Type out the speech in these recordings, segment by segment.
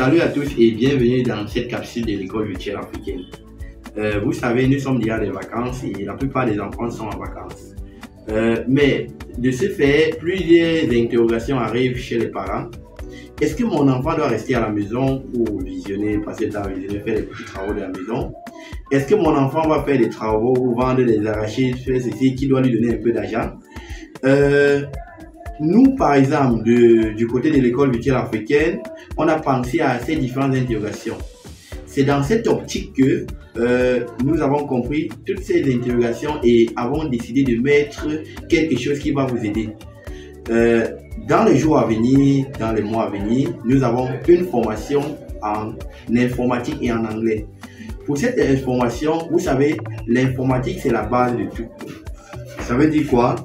Salut à tous et bienvenue dans cette capsule de l'école virtuelle africaine. Vous savez, nous sommes déjà des vacances et la plupart des enfants sont en vacances. Mais de ce fait, plusieurs interrogations arrivent chez les parents. Est-ce que mon enfant doit rester à la maison pour visionner, passer le temps à visionner, faire les petits travaux de la maison? Est-ce que mon enfant va faire des travaux ou vendre des arachides, faire ceci, qui doit lui donner un peu d'argent? Nous, par exemple, du côté de l'école virtuelle africaine, on a pensé à ces différentes interrogations. C'est dans cette optique que nous avons compris toutes ces interrogations et avons décidé de mettre quelque chose qui va vous aider. Dans les jours à venir, dans les mois à venir, nous avons une formation en informatique et en anglais. Pour cette information, vous savez, l'informatique, c'est la base de tout. Ça veut dire quoi?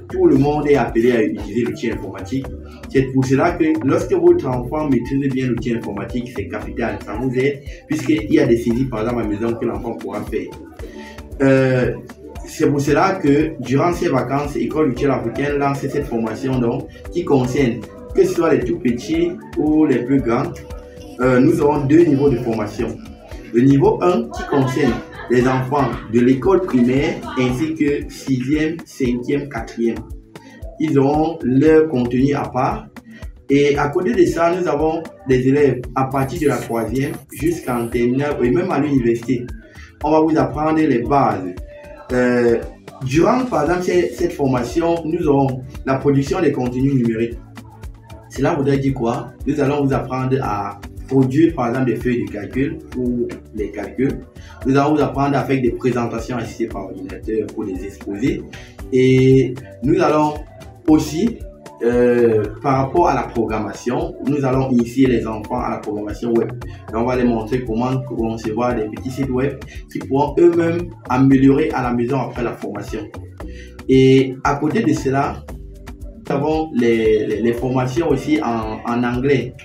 Tout le monde est appelé à utiliser l'outil informatique. C'est pour cela que lorsque votre enfant maîtrise bien l'outil informatique, c'est capital. Ça vous aide puisqu'il y a des saisies par exemple à la maison que l'enfant pourra faire. C'est pour cela que durant ces vacances, École virtuelle africaine lance cette formation donc, qui concerne que ce soit les tout petits ou les plus grands. Nous aurons deux niveaux de formation. Le niveau 1 qui concerne les enfants de l'école primaire ainsi que 6e, 5e, 4e. Ils auront leur contenu à part. Et à côté de ça, nous avons des élèves à partir de la 3e jusqu'en terminale et même à l'université. On va vous apprendre les bases. Durant, par exemple, cette formation, nous aurons la production des contenus numériques. Cela voudrait dire quoi? Nous allons vous apprendre à produire, par exemple, des feuilles de calcul pour les calculs. Nous allons vous apprendre à faire des présentations assistées par ordinateur pour les exposer. Et nous allons aussi, par rapport à la programmation, nous allons initier les enfants à la programmation web. Et on va les montrer comment concevoir des petits sites web qui pourront eux-mêmes améliorer à la maison après la formation. Et à côté de cela, nous avons les formations aussi en anglais.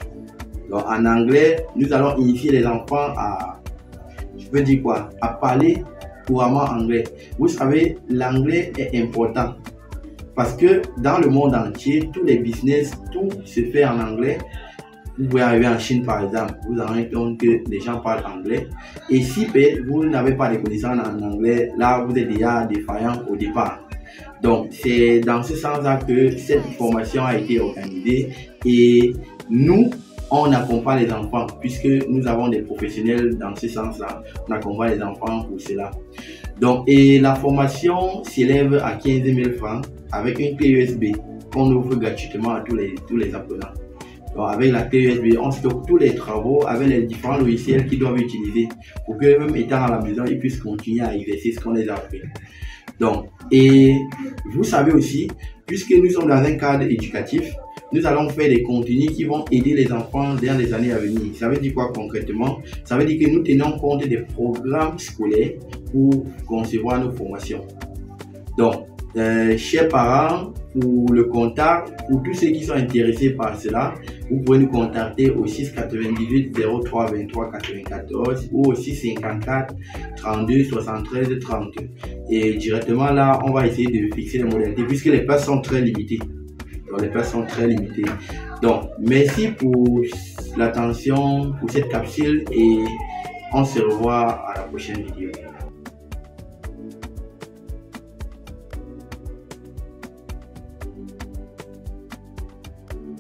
Donc, en anglais, nous allons initier les enfants à, à parler couramment anglais. Vous savez, l'anglais est important parce que dans le monde entier, tous les business, tout se fait en anglais. Vous pouvez arriver en Chine par exemple, vous en rendez compte que les gens parlent anglais. Et si vous n'avez pas de connaissances en anglais, là vous êtes déjà défaillant au départ. Donc c'est dans ce sens-là que cette formation a été organisée et nous, on accompagne les enfants puisque nous avons des professionnels dans ce sens-là. On accompagne les enfants pour cela. Donc, et la formation s'élève à 15 000 francs avec une clé USB qu'on offre gratuitement à tous les apprenants. Donc, avec la clé USB, on stocke tous les travaux avec les différents logiciels qu'ils doivent utiliser pour que même étant à la maison, ils puissent continuer à exercer ce qu'on les a appris. Donc, et vous savez aussi, puisque nous sommes dans un cadre éducatif, nous allons faire des contenus qui vont aider les enfants dans les années à venir. Ça veut dire quoi concrètement? Ça veut dire que nous tenons compte des programmes scolaires pour concevoir nos formations. Donc, chers parents, pour le contact, pour tous ceux qui sont intéressés par cela, vous pouvez nous contacter au 698 03 23 94 ou au 654 32 73 30. Et directement là, on va essayer de fixer les modalités puisque les places sont très limitées. Les places sont très limitées. Donc, merci pour l'attention pour cette capsule et on se revoit à la prochaine vidéo.